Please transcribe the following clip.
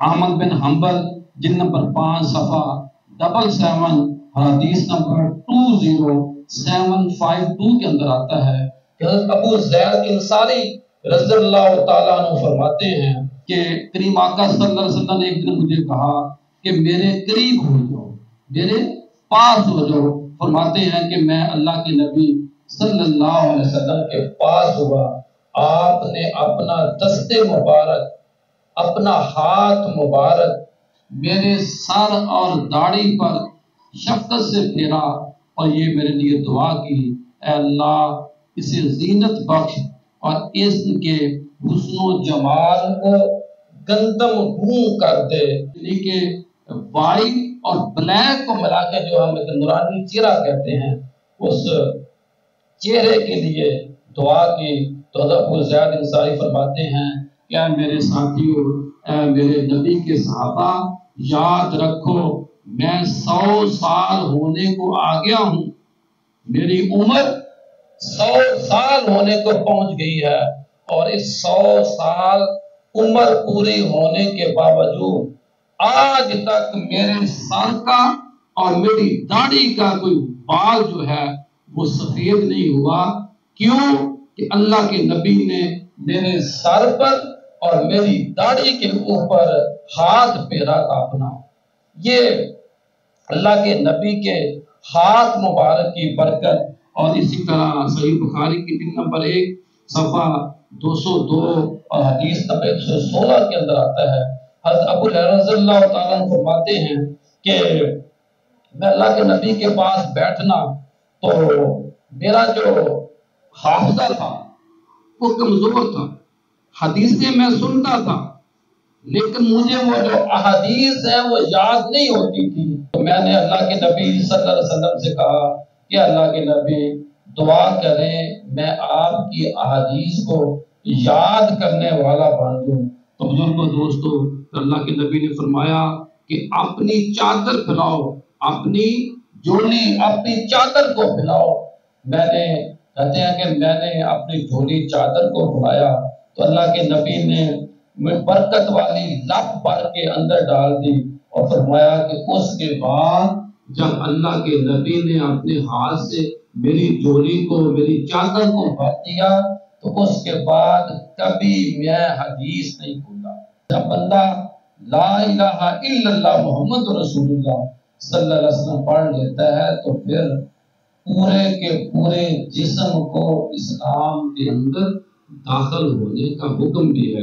احمد بن حنبل جلد نمبر 5 صفحہ 77 حدیث نمبر 20752 کے اندر آتا ہے کہ حضرت ابو زید انصاری رضی اللہ تعالیٰ عنہ فرماتے ہیں کہ کریم آقا صلی اللہ علیہ وسلم نے ایک دن مجھے کہا کہ میرے قریب ہو جاؤ، میرے پاس ہو جاؤ۔ فرماتے ہیں کہ میں اللہ کے نبی صلی اللہ علیہ وسلم کے پاس ہوا، آپ نے اپنا دست مبارک، اپنا ہاتھ مبارک میرے سر اور داڑھی پر شفقت سے پھیرا اور یہ میرے لیے دعا کی، اے اللہ اسے زینت بخش اور اس کے حسن و جمال کو گندم گوں کر دے، یعنی کہ وائٹ اور بلیک کو ملا کے جو ہم ایک نورانی چہرہ کہتے ہیں، اس چہرے کے لیے دعا کی۔ تو حضرت ابو زید انصاری فرماتے ہیں کہ اے میرے ساتھیوں، اے میرے نبی کے صحابہ، یاد رکھو میں 100 سال ہونے کو آ گیا ہوں، میری عمر 100 سال ہونے کو پہنچ گئی ہے، اور اس 100 سال عمر پوری ہونے کے باوجود آج تک میرے سر کا اور میری داڑھی کا کوئی بال جو ہے وہ سفید نہیں ہوا۔ کیوں؟ کہ اللہ کے نبی نے میرے سر پر اور میری داڑھی کے اوپر ہاتھ پھیرا تھا اپنا۔ یہ اللہ کے نبی کے ہاتھ مبارک کی برکت۔ اور اسی طرح صحیح بخاری کی جلد نمبر 1 صفحہ 202 اور حدیث نمبر 116 کے اندر آتا ہے، حضرت ابو ہریرہ رضی اللہ تعالیٰ عنہ فرماتے ہیں کہ میں اللہ کے نبی کے پاس بیٹھنا تو میرا جو حافظہ تھا وہ کمزور تھا، حدیثیں میں سنتا تھا لیکن مجھے وہ جو احادیث ہیں وہ یاد نہیں ہوتی تھی۔ تو میں نے اللہ کے نبی صلی اللہ علیہ وسلم سے کہا کہ اللہ کے نبی دعا کریں میں آپ کی احادیث کو یاد کرنے والا بن جاؤں۔ تو بزرگوں دوستو، اللہ کے نبی نے فرمایا کہ اپنی چادر پھیلاؤ، اپنی جھولی، اپنی چادر کو پھیلاؤ۔ میں نے کہتے ہیں کہ میں نے اپنی جھولی چادر کو پھیلایا تو اللہ کے نبی نے برکت والی لپ بھر کے اندر ڈال دی، اور فرمایا کہ اس کے بعد جب اللہ کے نبی نے اپنے ہاتھ سے میری جھولی کو، میری چادر کو بھر دیا تو اس کے بعد کبھی میں حدیث نہیں بھولا۔ جب بندہ لا الہ الا اللہ محمد رسول اللہ صلی اللہ علیہ وسلم پڑھ لیتا ہے تو پھر پورے کے پورے جسم کو اسلام کے اندر داخل ہونے کا حکم بھی ہے۔